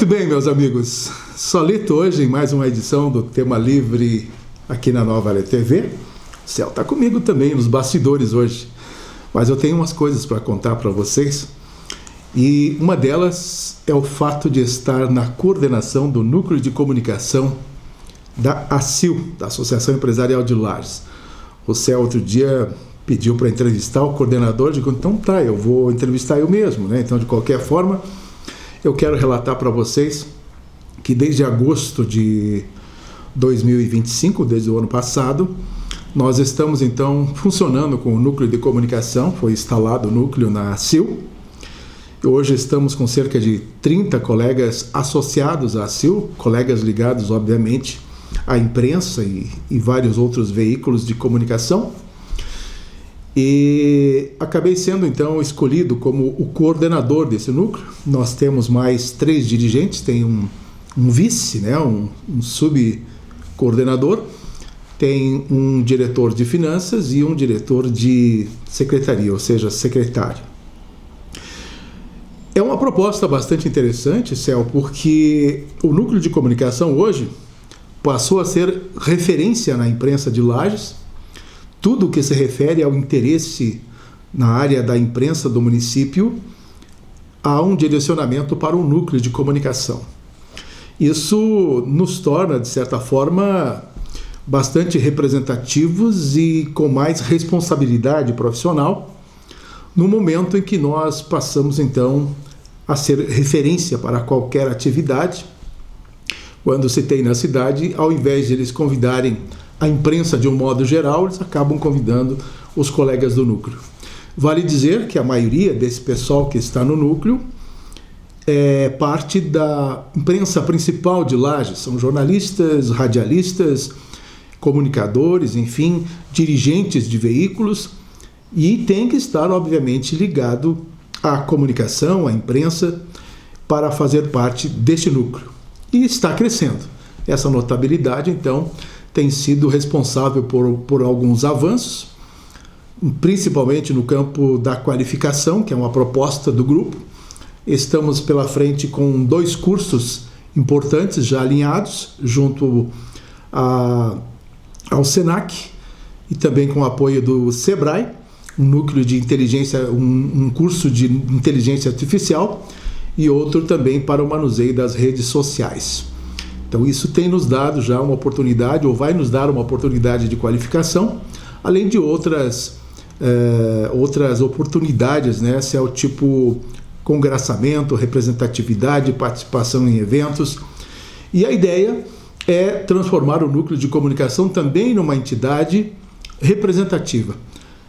Muito bem, meus amigos. Solito hoje em mais uma edição do Tema Livre aqui na Nova Área TV. O Céu está comigo também nos bastidores hoje, mas eu tenho umas coisas para contar para vocês. E uma delas é o fato de estar na coordenação do Núcleo de Comunicação da ACIL, da Associação Empresarial de Lages. O Céu outro dia pediu para entrevistar o coordenador, digo, então tá, eu vou entrevistar eu mesmo, né? Então, de qualquer forma, eu quero relatar para vocês que desde agosto de 2025, desde o ano passado, nós estamos então funcionando com o Núcleo de Comunicação, foi instalado o núcleo na ACIL. Hoje estamos com cerca de 30 colegas associados à ACIL, colegas ligados, obviamente, à imprensa e vários outros veículos de comunicação. E acabei sendo, então, escolhido como o coordenador desse núcleo. Nós temos mais 3 dirigentes, tem um vice, né, um subcoordenador, tem um diretor de finanças e um diretor de secretaria, ou seja, secretário. É uma proposta bastante interessante, Céu, porque o núcleo de comunicação hoje passou a ser referência na imprensa de Lages. Tudo o que se refere ao interesse na área da imprensa do município, há um direcionamento para o núcleo de comunicação. Isso nos torna, de certa forma, bastante representativos e com mais responsabilidade profissional, no momento em que nós passamos, então, a ser referência para qualquer atividade. Quando se tem na cidade, ao invés de eles convidarem a imprensa de um modo geral, eles acabam convidando os colegas do núcleo. Vale dizer que a maioria desse pessoal que está no núcleo é parte da imprensa principal de Lages, são jornalistas, radialistas, comunicadores, enfim, dirigentes de veículos, e tem que estar, obviamente, ligado à comunicação, à imprensa, para fazer parte deste núcleo. E está crescendo. Essa notabilidade, então, tem sido responsável por alguns avanços, principalmente no campo da qualificação, que é uma proposta do grupo. Estamos pela frente com 2 cursos importantes já alinhados, junto ao SENAC e também com o apoio do SEBRAE, um núcleo de inteligência, um curso de inteligência artificial e outro também para o manuseio das redes sociais. Então isso tem nos dado já uma oportunidade, ou vai nos dar uma oportunidade de qualificação, além de outras oportunidades, né? Se é o tipo congraçamento, representatividade, participação em eventos. E a ideia é transformar o núcleo de comunicação também numa entidade representativa.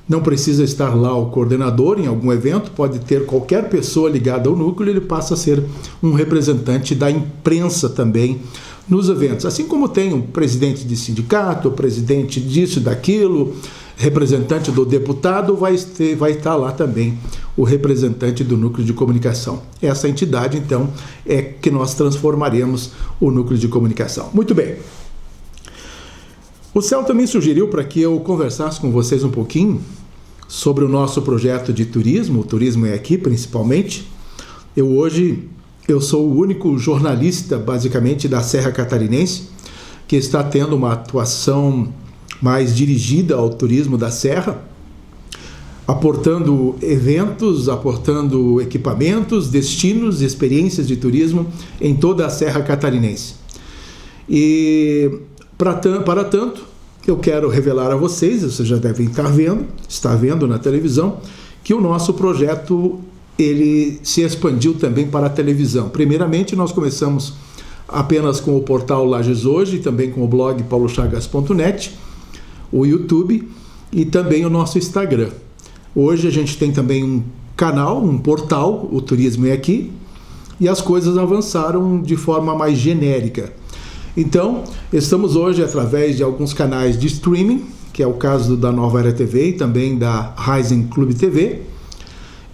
Não precisa estar lá o coordenador em algum evento, pode ter qualquer pessoa ligada ao núcleo, ele passa a ser um representante da imprensa também nos eventos. Assim como tem um presidente de sindicato, presidente disso e daquilo, representante do deputado, vai estar lá também o representante do núcleo de comunicação. Essa entidade, então, é que nós transformaremos o núcleo de comunicação. Muito bem. O Céu também sugeriu para que eu conversasse com vocês um pouquinho sobre o nosso projeto de turismo, o Turismo é Aqui, principalmente. Eu sou o único jornalista, basicamente, da Serra Catarinense, que está tendo uma atuação mais dirigida ao turismo da Serra, aportando eventos, aportando equipamentos, destinos, experiências de turismo em toda a Serra Catarinense. E, para tanto, eu quero revelar a vocês, vocês já devem estar vendo na televisão, que o nosso projeto ele se expandiu também para a televisão. Primeiramente, nós começamos apenas com o portal Lages Hoje, também com o blog paulochagas.net, o YouTube e também o nosso Instagram. Hoje a gente tem também um canal, um portal, o Turismo é Aqui, e as coisas avançaram de forma mais genérica. Então, estamos hoje através de alguns canais de streaming, que é o caso da Nova Área TV e também da Rising Club TV,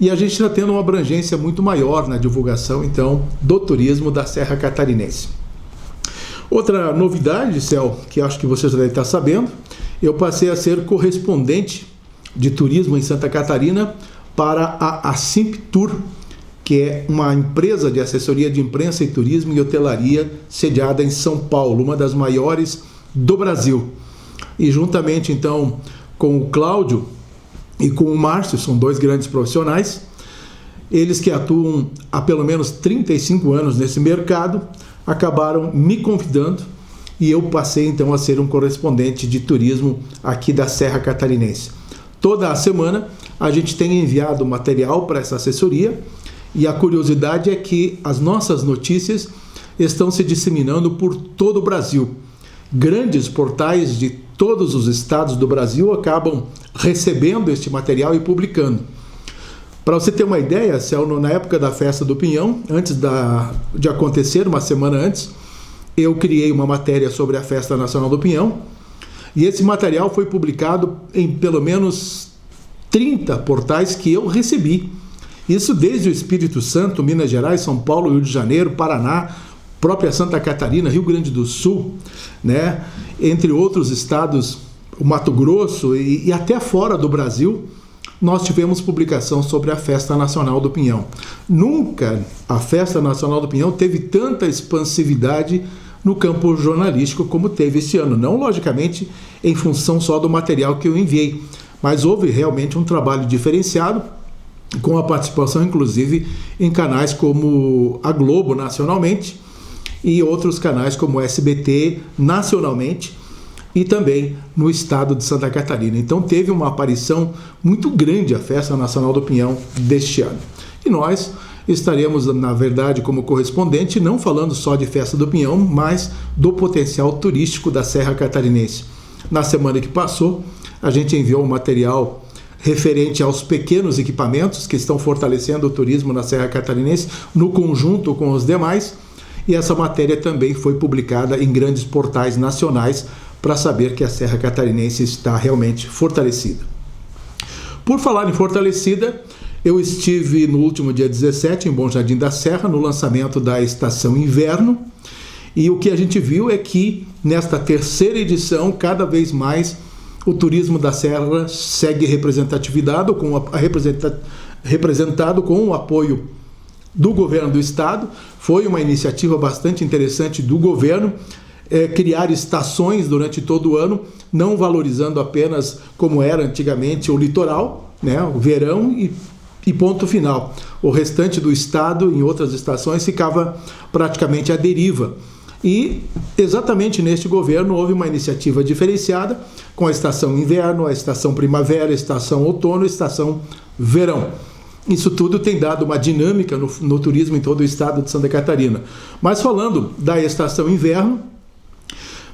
e a gente está tendo uma abrangência muito maior na divulgação, então, do turismo da Serra Catarinense. Outra novidade, Céu, que acho que você já deve estar sabendo, eu passei a ser correspondente de turismo em Santa Catarina para a Simp Tour, que é uma empresa de assessoria de imprensa e turismo e hotelaria sediada em São Paulo, uma das maiores do Brasil. E juntamente então com o Cláudio e com o Márcio, são dois grandes profissionais, eles que atuam há pelo menos 35 anos nesse mercado, acabaram me convidando e eu passei então a ser um correspondente de turismo aqui da Serra Catarinense. Toda a semana a gente tem enviado material para essa assessoria e a curiosidade é que as nossas notícias estão se disseminando por todo o Brasil. Grandes portais de todos os estados do Brasil acabam recebendo este material e publicando. Para você ter uma ideia, Celso, na época da Festa do Pinhão, antes de acontecer, uma semana antes, eu criei uma matéria sobre a Festa Nacional do Pinhão e esse material foi publicado em pelo menos 30 portais que eu recebi. Isso desde o Espírito Santo, Minas Gerais, São Paulo, Rio de Janeiro, Paraná, própria Santa Catarina, Rio Grande do Sul, né? Entre outros estados, o Mato Grosso e até fora do Brasil, nós tivemos publicação sobre a Festa Nacional do Pinhão. Nunca a Festa Nacional do Pinhão teve tanta expansividade no campo jornalístico como teve esse ano. Não, logicamente, em função só do material que eu enviei, mas houve realmente um trabalho diferenciado, com a participação, inclusive, em canais como a Globo, nacionalmente, e outros canais como o SBT, nacionalmente, e também no estado de Santa Catarina. Então teve uma aparição muito grande a Festa Nacional do Pinhão deste ano. E nós estaremos, na verdade, como correspondente, não falando só de Festa do Pinhão, mas do potencial turístico da Serra Catarinense. Na semana que passou, a gente enviou um material referente aos pequenos equipamentos que estão fortalecendo o turismo na Serra Catarinense, no conjunto com os demais, e essa matéria também foi publicada em grandes portais nacionais para saber que a Serra Catarinense está realmente fortalecida. Por falar em fortalecida, eu estive no último dia 17 em Bom Jardim da Serra, no lançamento da estação inverno, e o que a gente viu é que nesta terceira edição, cada vez mais o turismo da Serra segue representado com o apoio do governo do estado. Foi uma iniciativa bastante interessante do governo, criar estações durante todo o ano, não valorizando apenas como era antigamente o litoral, né, o verão e ponto final. O restante do estado, em outras estações, ficava praticamente à deriva. E exatamente neste governo houve uma iniciativa diferenciada com a estação inverno, a estação primavera, a estação outono e a estação verão. Isso tudo tem dado uma dinâmica no turismo em todo o estado de Santa Catarina. Mas falando da estação inverno,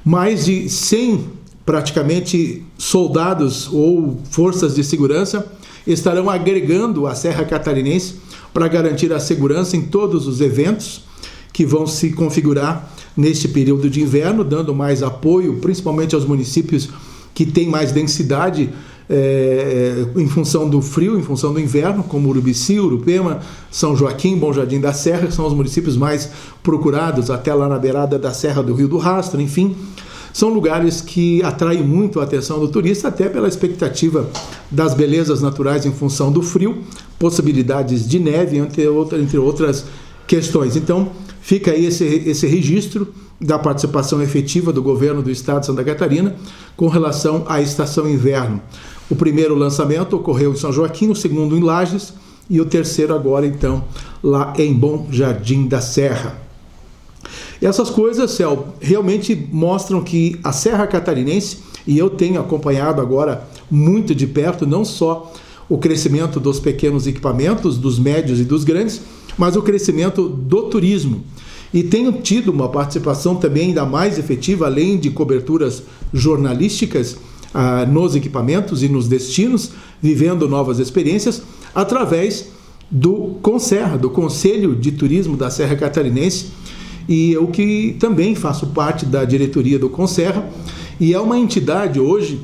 mais de 100 praticamente soldados ou forças de segurança estarão agregando a Serra Catarinense para garantir a segurança em todos os eventos que vão se configurar neste período de inverno, dando mais apoio, principalmente aos municípios que têm mais densidade em função do frio, em função do inverno, como Urubici, Urupema, São Joaquim, Bom Jardim da Serra, que são os municípios mais procurados, até lá na beirada da Serra do Rio do Rastro, enfim. São lugares que atraem muito a atenção do turista, até pela expectativa das belezas naturais em função do frio, possibilidades de neve, entre outras questões. Então, fica aí esse registro da participação efetiva do governo do estado de Santa Catarina com relação à estação inverno. O primeiro lançamento ocorreu em São Joaquim, o segundo em Lages e o terceiro agora, então, lá em Bom Jardim da Serra. E essas coisas, Céu, realmente mostram que a Serra Catarinense, e eu tenho acompanhado agora muito de perto, não só o crescimento dos pequenos equipamentos, dos médios e dos grandes, mas o crescimento do turismo. E tenho tido uma participação também ainda mais efetiva, além de coberturas jornalísticas nos equipamentos e nos destinos, vivendo novas experiências, através do CONSERRA, do Conselho de Turismo da Serra Catarinense, e eu que também faço parte da diretoria do CONSERRA, e é uma entidade hoje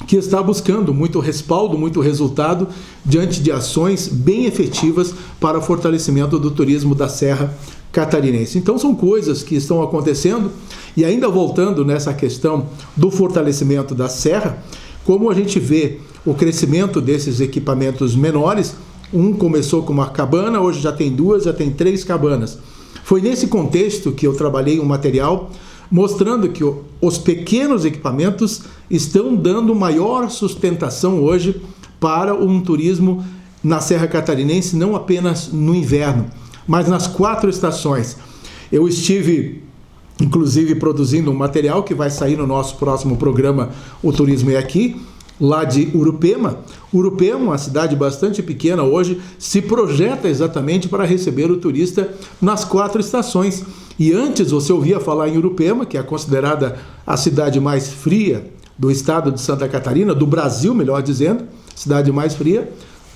que está buscando muito respaldo, muito resultado diante de ações bem efetivas para o fortalecimento do turismo da Serra Catarinense. Então são coisas que estão acontecendo, e ainda voltando nessa questão do fortalecimento da Serra, como a gente vê o crescimento desses equipamentos menores, Um começou com uma cabana, hoje já tem 2, já tem 3 cabanas. Foi nesse contexto que eu trabalhei um material mostrando que os pequenos equipamentos estão dando maior sustentação hoje para um turismo na Serra Catarinense, não apenas no inverno, mas nas 4 estações. Eu estive, inclusive, produzindo um material que vai sair no nosso próximo programa, O Turismo é Aqui, lá de Urupema. Urupema, uma cidade bastante pequena hoje, se projeta exatamente para receber o turista nas 4 estações. E antes você ouvia falar em Urupema, que é considerada a cidade mais fria do estado de Santa Catarina, do Brasil, melhor dizendo, cidade mais fria,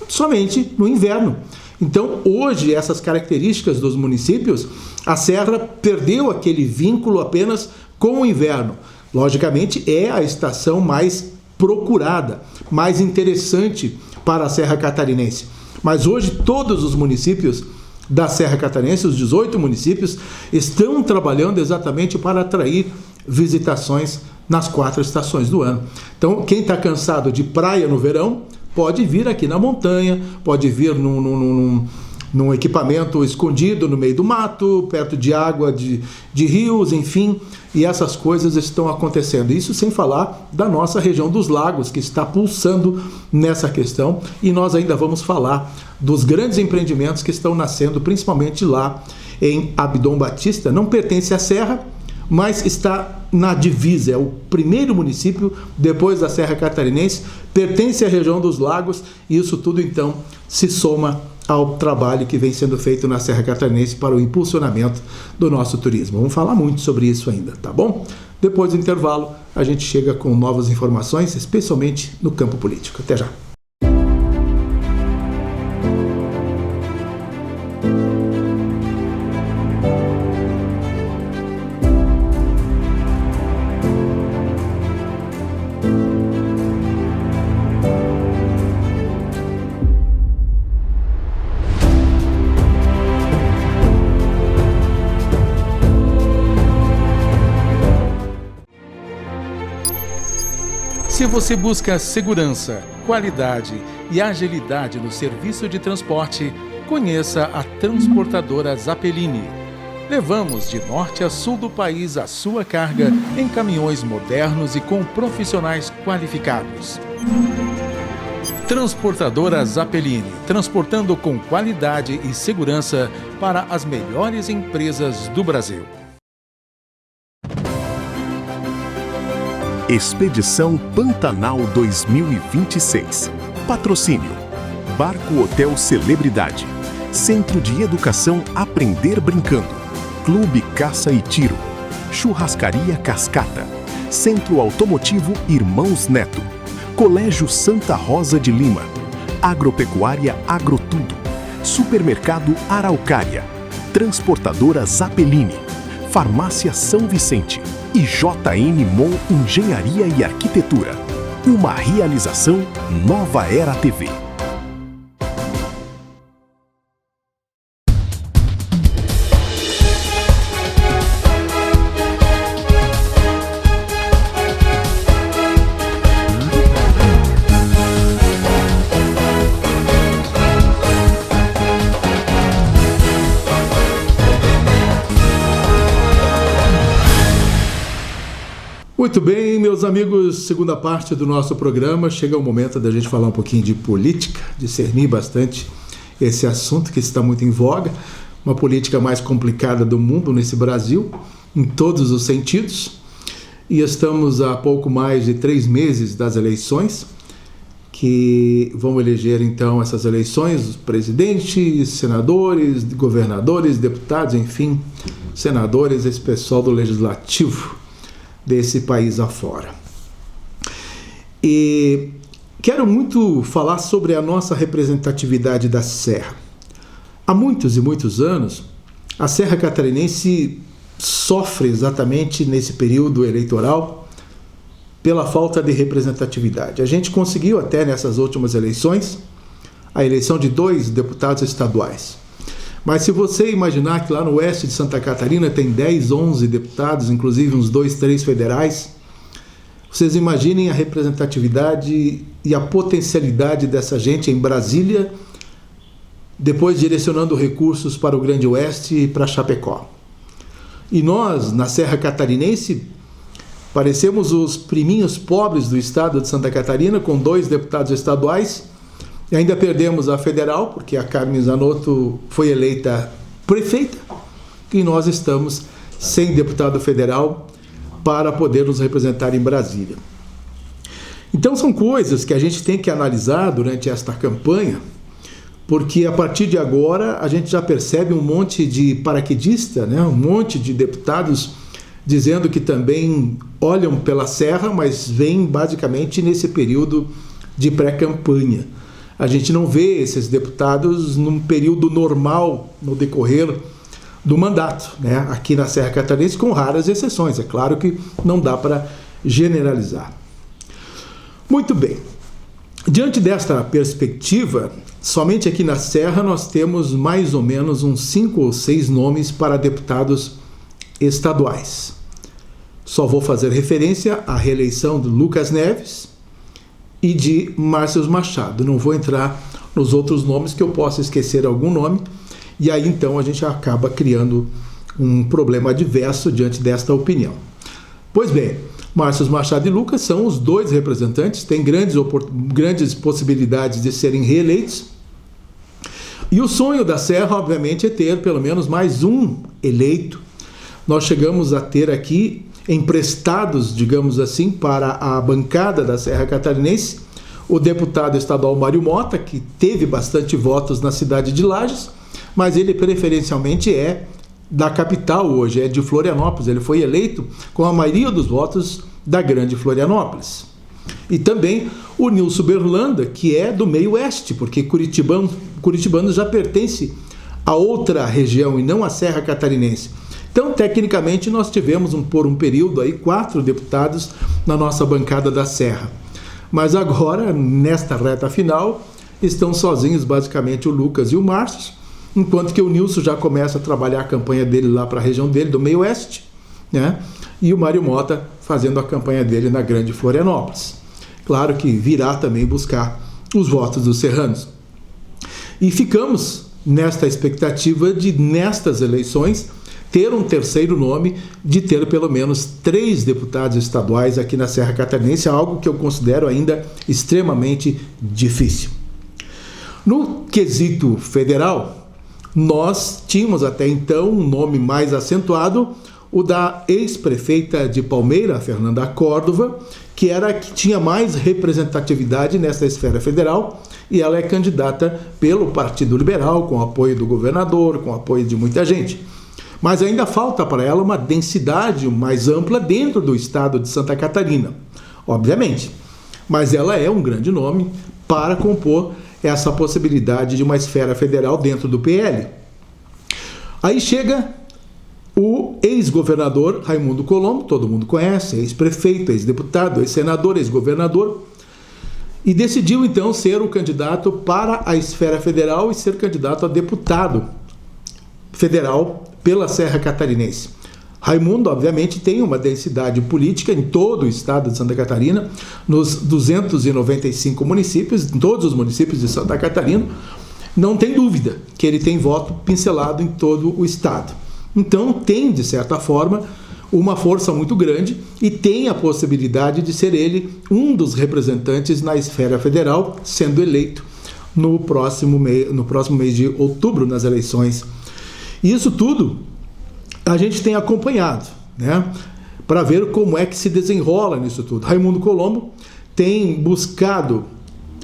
somente no inverno. Então, hoje, essas características dos municípios, a Serra perdeu aquele vínculo apenas com o inverno. Logicamente, é a estação mais procurada, mais interessante para a Serra Catarinense. Mas hoje, todos os municípios da Serra Catarinense, os 18 municípios, estão trabalhando exatamente para atrair visitações nas 4 estações do ano. Então, quem está cansado de praia no verão, pode vir aqui na montanha, pode vir num equipamento escondido no meio do mato, perto de água, de rios, enfim, e essas coisas estão acontecendo. Isso sem falar da nossa região dos lagos, que está pulsando nessa questão, e nós ainda vamos falar dos grandes empreendimentos que estão nascendo, principalmente lá em Abdom Batista. Não pertence à Serra, mas está na divisa, é o primeiro município depois da Serra Catarinense, pertence à região dos lagos, e isso tudo então se soma ao trabalho que vem sendo feito na Serra Catarinense para o impulsionamento do nosso turismo. Vamos falar muito sobre isso ainda, tá bom? Depois do intervalo, a gente chega com novas informações, especialmente no campo político. Até já! Se você busca segurança, qualidade e agilidade no serviço de transporte, conheça a transportadora Zappellini. Levamos de norte a sul do país a sua carga em caminhões modernos e com profissionais qualificados. Transportadora Zappellini, transportando com qualidade e segurança para as melhores empresas do Brasil. Expedição Pantanal 2026. Patrocínio: Barco Hotel Celebridade, Centro de Educação Aprender Brincando, Clube Caça e Tiro, Churrascaria Cascata, Centro Automotivo Irmãos Neto, Colégio Santa Rosa de Lima, Agropecuária Agrotudo, Supermercado Araucária, Transportadora Zappellini, Farmácia São Vicente e JN Mon Engenharia e Arquitetura. Uma realização Nova Era TV. Muito bem, meus amigos, segunda parte do nosso programa. Chega o momento da gente falar um pouquinho de política, discernir bastante esse assunto que está muito em voga, uma política mais complicada do mundo nesse Brasil, em todos os sentidos. E estamos há pouco mais de 3 meses das eleições, que vão eleger então essas eleições, os presidentes, senadores, governadores, deputados, enfim, senadores, esse pessoal do legislativo desse país afora. E quero muito falar sobre a nossa representatividade da Serra. Há muitos e muitos anos, a Serra Catarinense sofre exatamente nesse período eleitoral pela falta de representatividade. A gente conseguiu até nessas últimas eleições a eleição de 2 deputados estaduais. Mas se você imaginar que lá no oeste de Santa Catarina tem 10, 11 deputados, inclusive uns 2, 3 federais, vocês imaginem a representatividade e a potencialidade dessa gente em Brasília depois direcionando recursos para o Grande Oeste e para Chapecó. E nós, na Serra Catarinense, parecemos os priminhos pobres do estado de Santa Catarina, com 2 deputados estaduais, e ainda perdemos a federal, porque a Carmen Zanotto foi eleita prefeita, e nós estamos sem deputado federal para poder nos representar em Brasília. Então são coisas que a gente tem que analisar durante esta campanha, porque a partir de agora a gente já percebe um monte de paraquedista, né? Um monte de deputados dizendo que também olham pela Serra, mas vêm basicamente nesse período de pré-campanha. A gente não vê esses deputados num período normal no decorrer do mandato, né? Aqui na Serra Catarinense, com raras exceções. É claro que não dá para generalizar. Muito bem. Diante desta perspectiva, somente aqui na Serra nós temos mais ou menos uns 5 ou 6 nomes para deputados estaduais. Só vou fazer referência à reeleição de Lucas Neves e de Márcio Machado. Não vou entrar nos outros nomes, que eu possa esquecer algum nome, e aí então a gente acaba criando um problema adverso diante desta opinião. Pois bem, Márcio Machado e Lucas são os 2 representantes, têm grandes possibilidades de serem reeleitos, e o sonho da Serra, obviamente, é ter pelo menos mais um eleito. Nós chegamos a ter aqui emprestados, digamos assim, para a bancada da Serra Catarinense, o deputado estadual Mário Mota, que teve bastante votos na cidade de Lages, mas ele preferencialmente é da capital hoje, é de Florianópolis. Ele foi eleito com a maioria dos votos da grande Florianópolis. E também o Nilson Berlanda, que é do meio oeste, porque Curitibano já pertence a outra região e não à Serra Catarinense. Então, tecnicamente, nós tivemos por um período aí 4 deputados na nossa bancada da Serra. Mas agora, nesta reta final, estão sozinhos basicamente o Lucas e o Márcio, enquanto que o Nilson já começa a trabalhar a campanha dele lá para a região dele, do meio oeste, né? E o Mário Mota fazendo a campanha dele na grande Florianópolis. Claro que virá também buscar os votos dos serranos. E ficamos nesta expectativa de, nestas eleições, ter um terceiro nome, de ter pelo menos 3 deputados estaduais aqui na Serra Catarinense, algo que eu considero ainda extremamente difícil. No quesito federal, nós tínhamos até então um nome mais acentuado, o da ex-prefeita de Palmeira, Fernanda Córdova, que tinha mais representatividade nessa esfera federal, e ela é candidata pelo Partido Liberal, com apoio do governador, com apoio de muita gente. Mas ainda falta para ela uma densidade mais ampla dentro do estado de Santa Catarina, obviamente. Mas ela é um grande nome para compor essa possibilidade de uma esfera federal dentro do PL. Aí chega o ex-governador Raimundo Colombo, todo mundo conhece, ex-prefeito, ex-deputado, ex-senador, ex-governador, e decidiu então ser o candidato para a esfera federal e ser candidato a deputado federal pela Serra Catarinense. Raimundo, obviamente, tem uma densidade política em todo o estado de Santa Catarina, nos 295 municípios, em todos os municípios de Santa Catarina. Não tem dúvida que ele tem voto pincelado em todo o estado. Então, tem, de certa forma, uma força muito grande e tem a possibilidade de ser ele um dos representantes na esfera federal, sendo eleito no próximo mês de outubro, nas eleições. E isso tudo a gente tem acompanhado, né, para ver como é que se desenrola nisso tudo. Raimundo Colombo tem buscado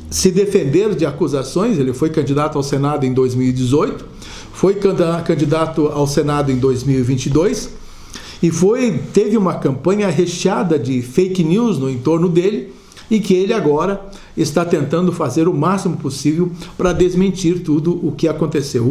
se defender de acusações. Ele foi candidato ao Senado em 2018, foi candidato ao Senado em 2022 e teve uma campanha recheada de fake news no entorno dele, e que ele agora está tentando fazer o máximo possível para desmentir tudo o que aconteceu.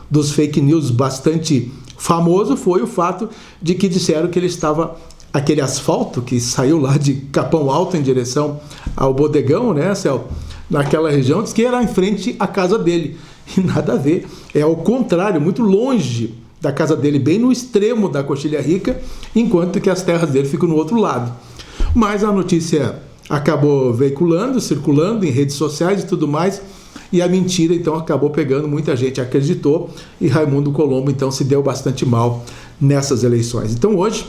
Dos fake news bastante famoso foi o fato de que disseram que ele estava, aquele asfalto que saiu lá de Capão Alto em direção ao Bodegão, né, Céu? Naquela região, diz que era em frente à casa dele. E nada a ver, é ao contrário, muito longe da casa dele, bem no extremo da Coxilha Rica, enquanto que as terras dele ficam no outro lado. Mas a notícia acabou circulando em redes sociais e tudo mais, e a mentira então acabou pegando, muita gente acreditou e Raimundo Colombo então se deu bastante mal nessas eleições. Então hoje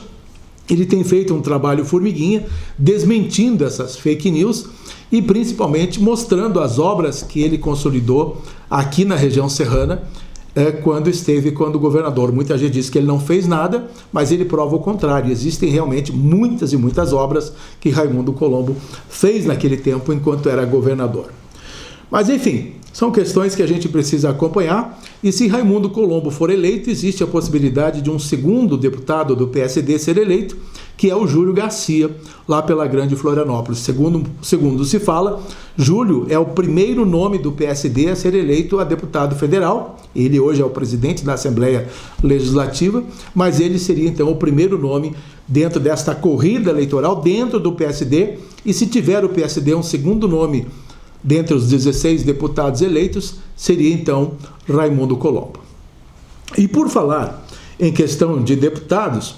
ele tem feito um trabalho formiguinha, desmentindo essas fake news e principalmente mostrando as obras que ele consolidou aqui na região serrana, quando governador. Muita gente diz que ele não fez nada, mas ele prova o contrário. Existem realmente muitas e muitas obras que Raimundo Colombo fez naquele tempo enquanto era governador. Mas enfim, são questões que a gente precisa acompanhar, e se Raimundo Colombo for eleito, existe a possibilidade de um segundo deputado do PSD ser eleito, que é o Júlio Garcia, lá pela Grande Florianópolis. Segundo se fala, Júlio é o primeiro nome do PSD a ser eleito a deputado federal. Ele hoje é o presidente da Assembleia Legislativa, mas ele seria então o primeiro nome dentro desta corrida eleitoral, dentro do PSD, e se tiver o PSD um segundo nome dentre os 16 deputados eleitos, seria então Raimundo Colombo. E por falar em questão de deputados,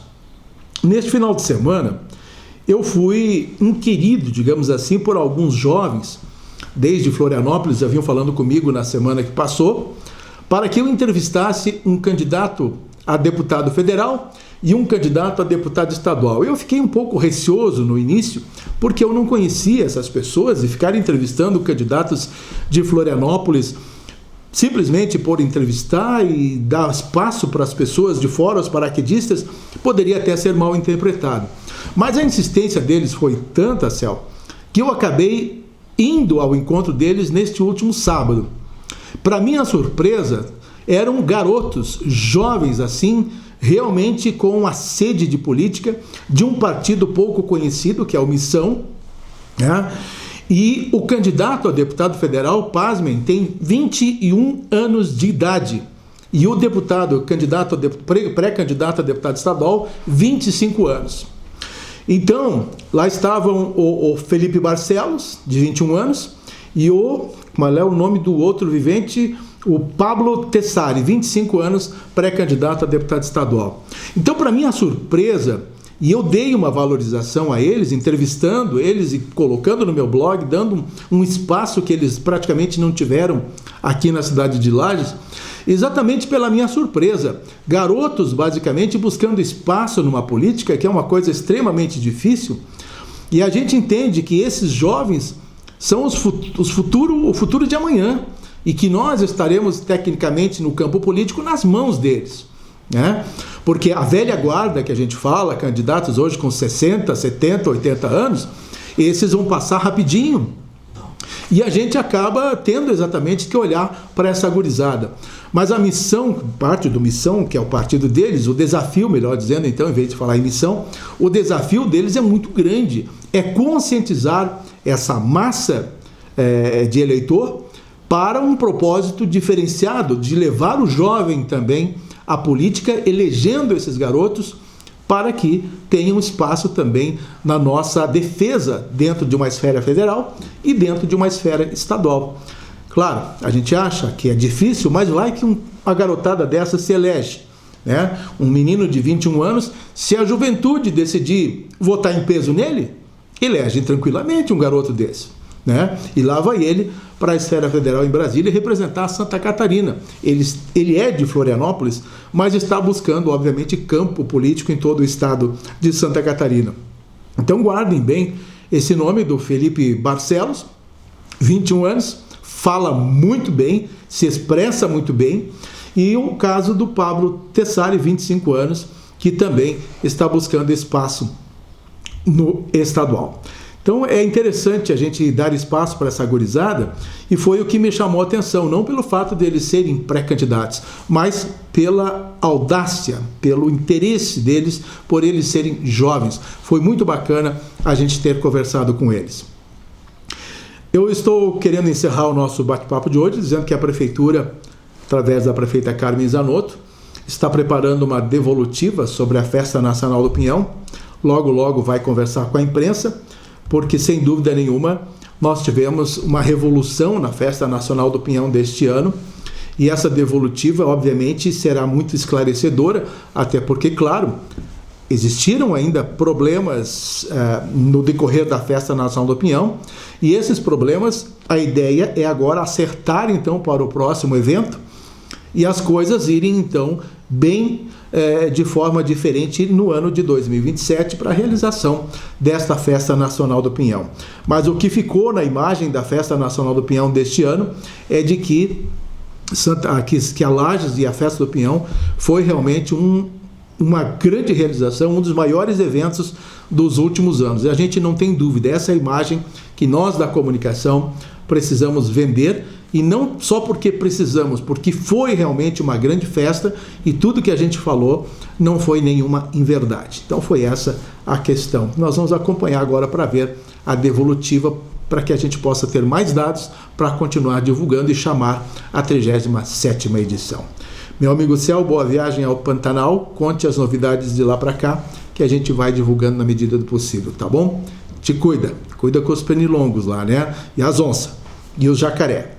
neste final de semana eu fui inquirido, digamos assim, por alguns jovens, desde Florianópolis, já vinham falando comigo na semana que passou, para que eu entrevistasse um candidato a deputado federal e um candidato a deputado estadual. Eu fiquei um pouco receoso no início, porque eu não conhecia essas pessoas, e ficar entrevistando candidatos de Florianópolis simplesmente por entrevistar e dar espaço para as pessoas de fora, os paraquedistas, poderia até ser mal interpretado. Mas a insistência deles foi tanta, Céu, que eu acabei indo ao encontro deles neste último sábado. Para minha surpresa, eram garotos, jovens assim, realmente com a sede de política, de um partido pouco conhecido, que é o Missão, né? E o candidato a deputado federal, pasmem, tem 21 anos de idade. E o pré-candidato a deputado estadual, 25 anos. Então, lá estavam o Felipe Barcelos, de 21 anos, e qual é o nome do outro vivente? O Pablo Tessari, 25 anos, pré-candidato a deputado estadual. Então, para minha surpresa, e eu dei uma valorização a eles, entrevistando eles e colocando no meu blog, dando um espaço que eles praticamente não tiveram aqui na cidade de Lages, exatamente pela minha surpresa. Garotos, basicamente, buscando espaço numa política, que é uma coisa extremamente difícil, e a gente entende que esses jovens são o futuro de amanhã, e que nós estaremos tecnicamente no campo político nas mãos deles, né? Porque a velha guarda que a gente fala, candidatos hoje com 60, 70, 80 anos, esses vão passar rapidinho. E a gente acaba tendo exatamente que olhar para essa gurizada. Mas a missão, parte do Missão, que é o partido deles, o desafio, melhor dizendo, então, em vez de falar em missão, o desafio deles é muito grande. É conscientizar essa massa de eleitor para um propósito diferenciado, de levar o jovem também à política, elegendo esses garotos para que tenham espaço também na nossa defesa dentro de uma esfera federal e dentro de uma esfera estadual. Claro, a gente acha que é difícil, mas vai que uma garotada dessa se elege, né? Um menino de 21 anos, se a juventude decidir votar em peso nele, elege tranquilamente um garoto desse, né? E lá vai ele para a esfera federal em Brasília e representar Santa Catarina. Ele é de Florianópolis, mas está buscando, obviamente, campo político em todo o estado de Santa Catarina. Então guardem bem esse nome do Felipe Barcelos, 21 anos, fala muito bem, se expressa muito bem, e o caso do Pablo Tessari, 25 anos, que também está buscando espaço no estadual. Então é interessante a gente dar espaço para essa gurizada, e foi o que me chamou a atenção, não pelo fato de eles serem pré-candidatos, mas pela audácia, pelo interesse deles, por eles serem jovens. Foi muito bacana a gente ter conversado com eles. Eu estou querendo encerrar o nosso bate-papo de hoje, dizendo que a Prefeitura, através da prefeita Carmen Zanotto, está preparando uma devolutiva sobre a Festa Nacional do Pinhão. Logo, logo vai conversar com a imprensa, porque, sem dúvida nenhuma, nós tivemos uma revolução na Festa Nacional do Pinhão deste ano, e essa devolutiva, obviamente, será muito esclarecedora, até porque, claro, existiram ainda problemas no decorrer da Festa Nacional do Pinhão, e esses problemas, a ideia é agora acertar então para o próximo evento e as coisas irem então bem de forma diferente no ano de 2027 para a realização desta Festa Nacional do Pinhão. Mas o que ficou na imagem da Festa Nacional do Pinhão deste ano é de que a Lages e a Festa do Pinhão foi realmente uma grande realização, um dos maiores eventos dos últimos anos. E a gente não tem dúvida, essa é a imagem que nós da comunicação precisamos vender, e não só porque precisamos, porque foi realmente uma grande festa e tudo que a gente falou não foi nenhuma inverdade. Então foi essa a questão. Nós vamos acompanhar agora para ver a devolutiva, para que a gente possa ter mais dados para continuar divulgando e chamar a 37ª edição. Meu amigo Céu, boa viagem ao Pantanal, conte as novidades de lá para cá, que a gente vai divulgando na medida do possível, tá bom? Te cuida com os pernilongos lá, né? E as onças, e os jacaré.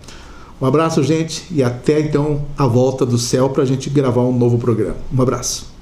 Um abraço, gente, e até então a volta do Céu para a gente gravar um novo programa. Um abraço.